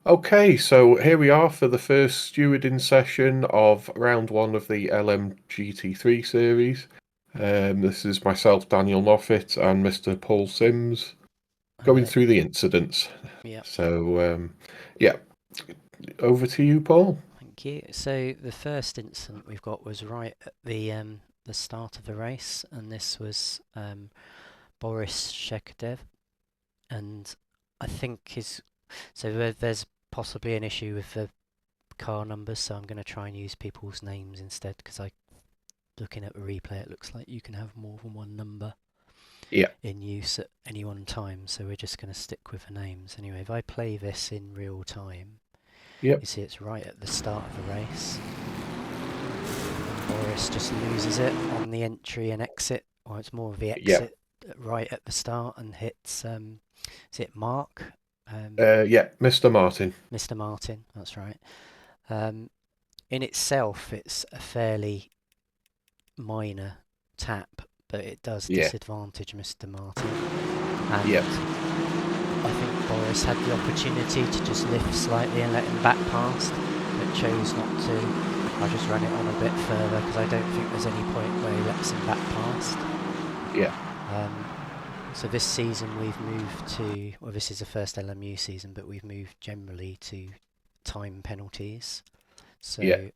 Okay, so here we are for the first stewarding session of round one of the LMGT3 series. This is myself, Daniel Moffat, and Mr. Paul Sims going Hello. through the incidents. Yep, So, yeah, over to you, Paul. thank you. So the first incident we've got was right at the start of the race, and this was Boris Shekadev, and I think there's possibly an issue with the car numbers, so I'm going to try and use people's names instead because looking at the replay, it looks like you can have more than one number Yeah, in use at any one time. So we're just going to stick with the names. Anyway, if I play this in real time, yep, you see it's right at the start of the race. Boris just loses it on the entry and exit, or it's more of the yeah, exit right at the start and hits, is it Mark? yeah, Mr. Martin. Mr. Martin, that's right. Um, in itself, it's a fairly minor tap, but it does Yeah, disadvantage Mr. Martin. And yeah, I think Boris had the opportunity to just lift slightly and let him back past, but chose not to. I'll just run it on a bit further because I don't think there's any point where he lets him back past. yeah, Um, so this season we've moved to, well, this is the first LMU season, but we've moved generally to time penalties. yeah, So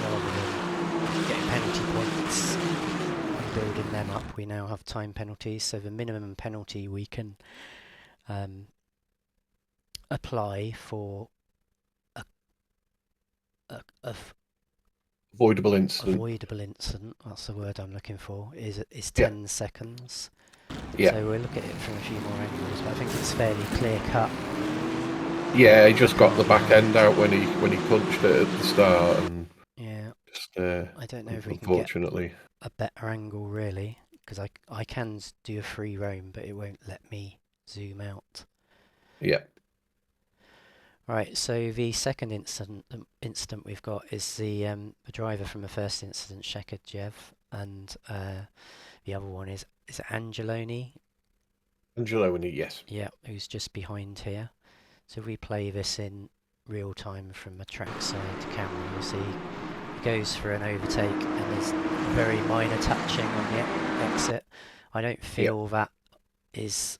rather than getting penalty points and building them up, we now have time penalties. So the minimum penalty we can um, apply for a, a avoidable incident. avoidable incident, that's the word I'm looking for, is Yeah, 10 seconds. yeah, So we'll look at it from a few more angles, but I think it's fairly clear cut. yeah. He The just got car the back behind. end out when he punched it at the start, and Yeah, just I don't know if we can get unfortunately, a better angle really, because I can do a free roam, but it won't let me zoom out. yeah, Right, so the second incident we've got is the driver from the first incident, Shekhardjev, and the other one is it Angeloni? Angelo and he, yes. Yeah, who's just behind here. So if we play this in real time from a trackside camera, you'll see it goes for an overtake and there's very minor touching on the exit. I don't Yeah, feel that is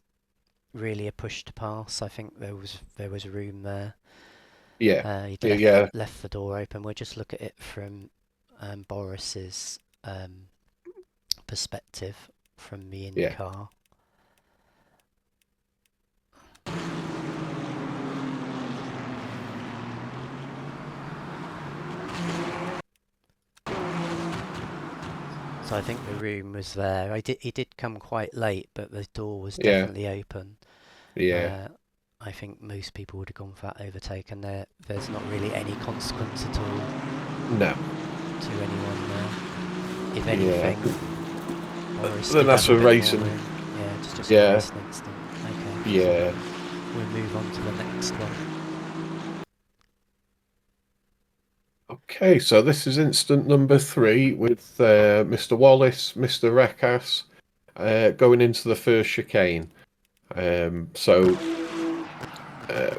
really a push to pass. I think there was room there. yeah, He'd yeah, left yeah, left the door open. We'll just look at it from Boris's perspective from the in yeah. car. So I think the room was there. He did come quite late, but the door was Yeah, definitely open. yeah. Uh, I think most people would have gone for that overtake, and there's not really any consequence at all No. to anyone there. If Yeah. anything, Boris Then did that's have a a bit more racing. room. Yeah, it's just a Yeah, racing incident. Okay, so yeah. we'll move on to the next one. Okay, so this is instant number three with Mr. Wallace, Mr. Reckas going into the first chicane. So uh,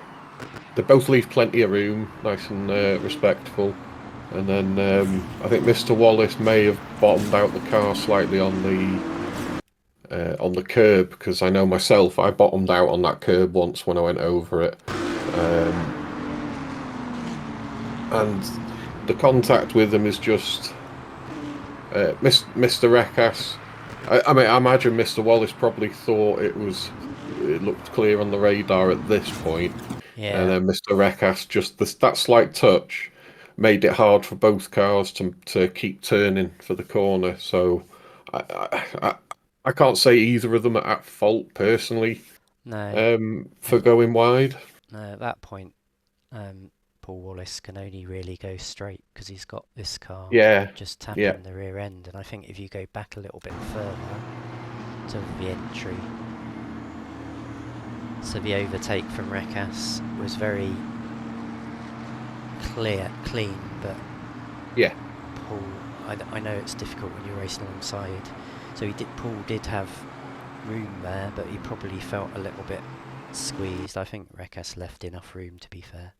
they both leave plenty of room, nice and respectful. And then I think Mr. Wallace may have bottomed out the car slightly on the curb because I know myself I bottomed out on that curb once when I went over it, um, and the contact with him is just Mr. Reckas. I mean, I imagine Mr. Wallace probably thought it looked clear on the radar at this point, and Yeah, then Mr. Reckas just that slight touch made it hard for both cars to keep turning for the corner. So I I, I can't say either of them are at fault personally no, I for going wide. no. At that point, um, Paul Wallace can only really go straight because he's got this car Yeah, just yeah, tapping the rear end, and I think if you go back a little bit further to the entry, so the overtake from Rekas was very clean, but yeah, Paul, I know it's difficult when you're racing alongside. So Paul did have room there, but he probably felt a little bit squeezed. I think Rekas left enough room, to be fair.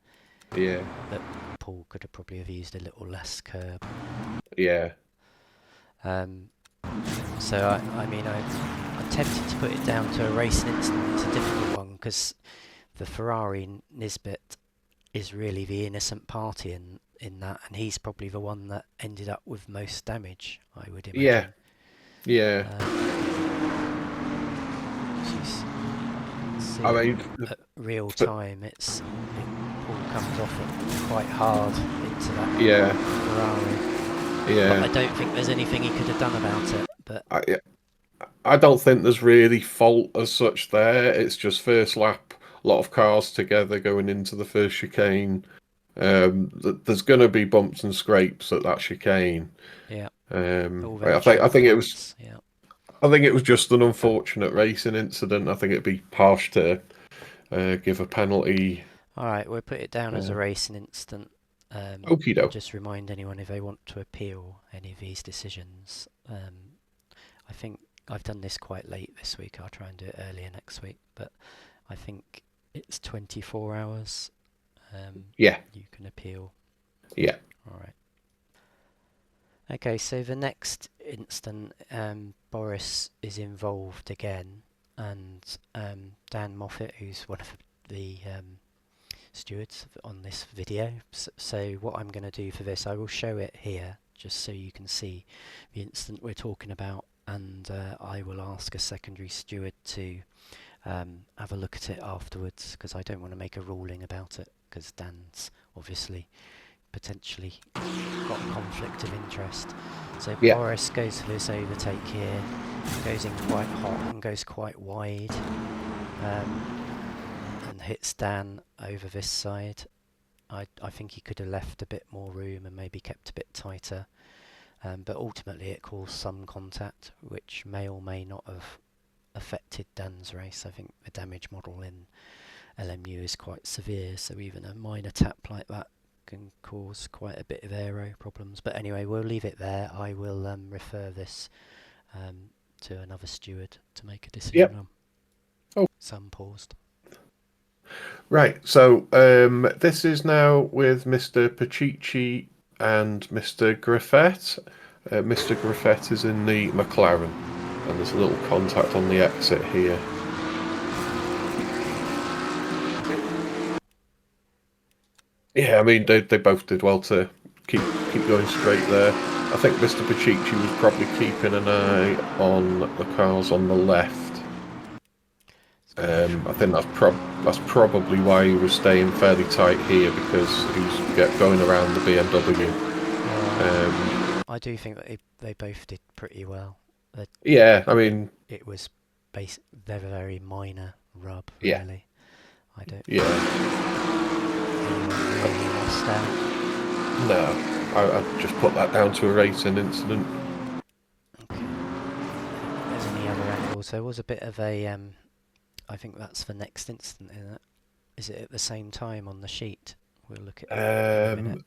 Yeah. But Paul could have probably have used a little less curb. Yeah. So I mean, I'm tempted to put it down to a racing incident. It's a difficult one because the Ferrari Nisbet is really the innocent party in that, and he's probably the one that ended up with most damage, I would Yeah. imagine. Yeah. See I mean, at real time, Paul comes off it quite hard into that yeah. Ferrari. Yeah. But I don't think there's anything he could have done about it. But I don't think there's really fault as such there. It's just first lap, a lot of cars together going into the first chicane. There's going to be bumps and scrapes at that chicane. yeah, all them I think it was choke points. Yeah. I think it was just an unfortunate racing incident. I think it'd be harsh to give a penalty. All right, we'll put it down as a Uh, racing incident. Okie And doke. just remind anyone if they want to appeal any of these decisions. I think I've done this quite late this week. I'll try and do it earlier next week. But I think it's 24 hours. Yeah. You can appeal. Yeah. All right. Okay, so the next instant, Boris is involved again, and Dan Moffat, who's one of the stewards on this video. So what I'm going to do for this, I will show it here, just so you can see the instant we're talking about, and I will ask a secondary steward to have a look at it afterwards, because I don't want to make a ruling about it, because Dan's obviously potentially got a conflict of interest. So Yeah. Boris goes for this overtake here, goes in quite hot and goes quite wide, and hits Dan over this side. I think he could have left a bit more room and maybe kept a bit tighter, but ultimately it caused some contact, which may or may not have affected Dan's race. I think the damage model in LMU is quite severe, so even a minor tap like that can cause quite a bit of aero problems. But anyway, we'll leave it there. I will refer this to another steward to make a decision Yep. on. Oh. Some paused. Right. So this is now with Mr. Pacici and Mr. Griffett. Mr. Griffett is in the McLaren, and there's a little contact on the exit here. Yeah, I mean they both did well to keep going straight there. I think Mr. Pacici was probably keeping an eye on the cars on the left. I think that's probably why he was staying fairly tight here, because he was going around the BMW. I do think that they both did pretty well. Yeah, I mean, it was very minor rub, yeah. really. I don't Yeah. anyone really lost out. No, I just put that down to a racing incident. Okay. There's any other angles? There was a bit of a I think that's the next instant, isn't it? Is it at the same time on the sheet? We'll look at that in a minute.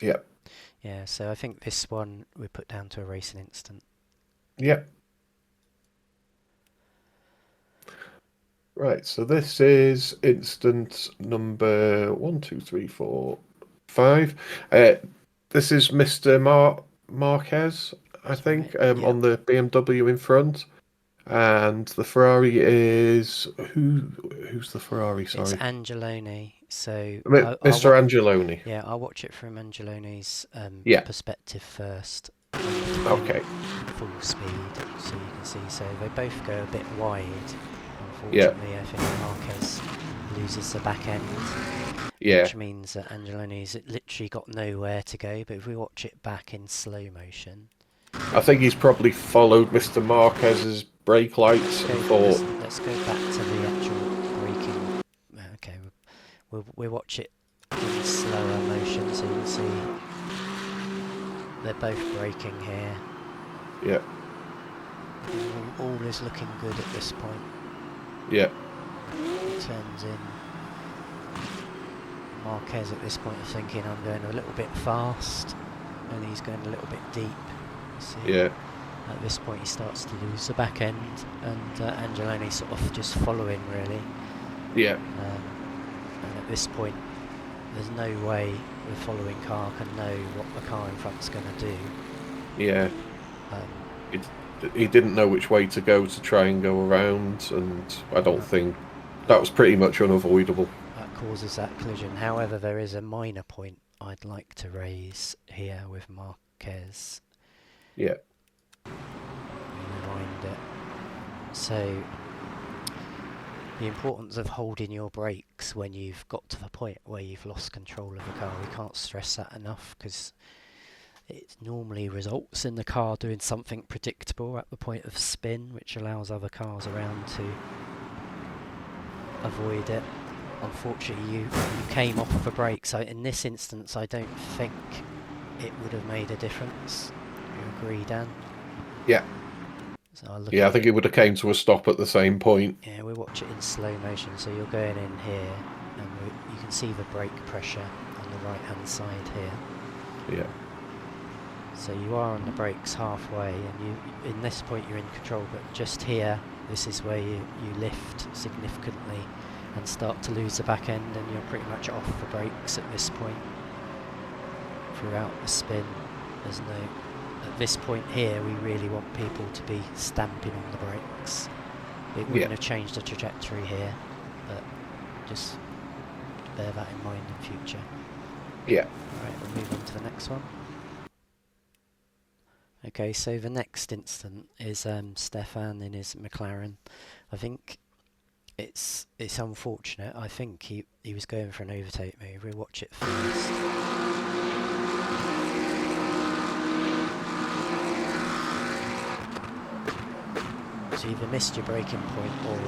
Yeah. Yeah, so I think this one we put down to a racing instant. Yep. Right, so this is instant number 1, 2, 3, 4, 5. This is Mr. Marquez, I think, right. Yep. on the BMW in front. And the Ferrari is who's the Ferrari? Sorry, It's Angeloni. So Mr. Angeloni. Yeah, I'll watch it from Angeloni's perspective first. Okay. Full speed, so you can see. So they both go a bit wide. Unfortunately, I think Marquez loses the back end. Yeah. Which means that Angeloni's literally got nowhere to go. But if we watch it back in slow motion, I think he's probably followed Mr. Marquez's brake lights and thought. Let's go back to the actual braking. Okay, we'll watch it in slower motion, so you can see they're both braking here. Yeah. All is looking good at this point. Yeah. He turns in. Marquez at this point is thinking, I'm going a little bit fast, and he's going a little bit deep. See, yeah. At this point he starts to lose the back end, and Angeloni sort of just following, really. Yeah. And at this point, there's no way the following car can know what the car in front's going to do. Yeah. Um, It, he didn't know which way to go to try and go around, and I don't that, think that was pretty much unavoidable. that causes that collision. However, there is a minor point I'd like to raise here with Marquez. Yeah. Rewind it. So, the importance of holding your brakes when you've got to the point where you've lost control of the car. We can't stress that enough, because it normally results in the car doing something predictable at the point of spin, which allows other cars around to avoid it. Unfortunately, you came off the brakes. So in this instance, I don't think it would have made a difference. You agree, Dan? Yeah. So I'll look Yeah, I at think it would have came to a stop at the same point. Yeah, we watch it in slow motion. So you're going in here, and you can see the brake pressure on the right-hand side here. Yeah. So you are on the brakes halfway, and in this point you're in control, but just here, this is where you lift significantly and start to lose the back end, and you're pretty much off the brakes at this point. Throughout the spin, at this point here, we really want people to be stamping on the brakes. It wouldn't have changed the trajectory here, but just bear that in mind in future. Yeah. Alright, we'll move on to the next one. Okay, so the next incident is Stefan in his McLaren. I think it's unfortunate. I think he was going for an overtake move. We'll watch it first. So you either missed your braking point or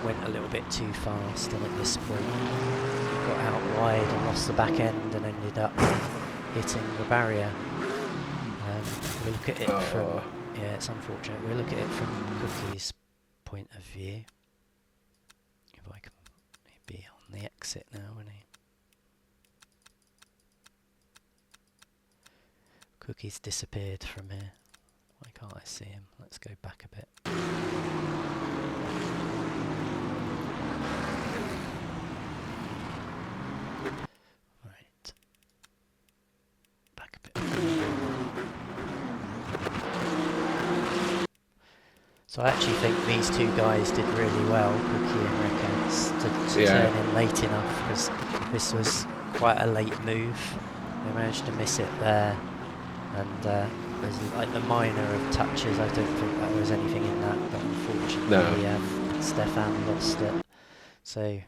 went a little bit too fast, and at this point you got out wide and lost the back end and ended up hitting the barrier. We look at it from, yeah, it's unfortunate. We look at it from Cookie's point of view. If I can, he'd be on the exit now, wouldn't he? Cookie's disappeared from here. Why can't I see him? Let's go back a bit. Right. Back a bit. So I actually think these two guys did really well, Cookie and Ricketts, to turn in late enough, because this was quite a late move. They managed to miss it there, and there's like the minor of touches. I don't think there was anything in that, but unfortunately Stefan lost it. So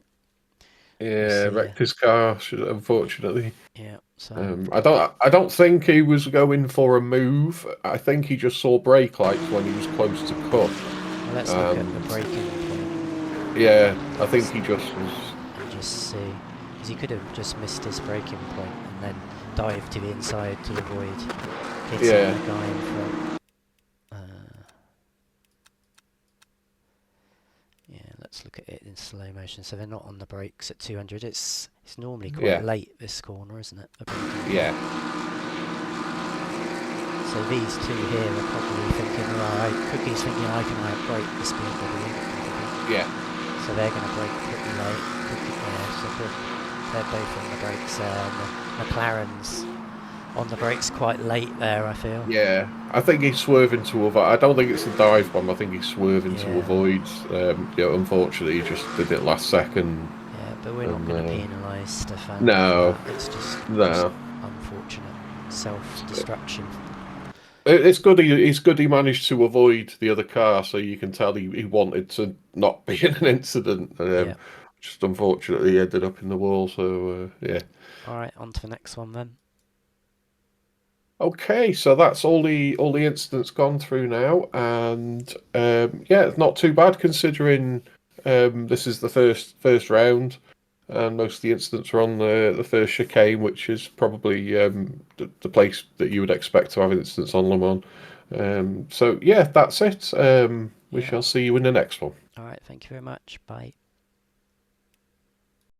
yeah, wrecked his car, unfortunately. Yeah. So I don't think he was going for a move. I think he just saw brake lights when he was close to cut. Well, let's look at the braking point. Yeah, I think he just was. And just see, because he could have just missed his braking point and then dived to the inside to avoid hitting the guy in front. Yeah, let's look at it in slow motion. So they're not on the brakes at 200. It's normally quite late, this corner, isn't it? Yeah. So these two here are probably thinking, right, Cookie's thinking I can outbrake this BMW. Yeah. So they're going to brake pretty late. So they're both on the brakes there. And the McLaren's on the brakes quite late there, I feel. Yeah, I think he's swerving to avoid. I don't think it's a dive bomb. I think he's swerving to avoid. Unfortunately, he just did it last second. Yeah, but we're not going to penalise Stefan. No, it's just unfortunate self-destruction. It's good. It's good he managed to avoid the other car, so you can tell he wanted to not be in an incident. Just unfortunately ended up in the wall. So yeah. All right, on to the next one then. Okay, so that's all the incidents gone through now, and yeah, it's not too bad considering this is the first round, and most of the incidents are on the first chicane, which is probably the place that you would expect to have incidents on Le Mans. So yeah, that's it. We shall see you in the next one. All right, thank you very much. Bye.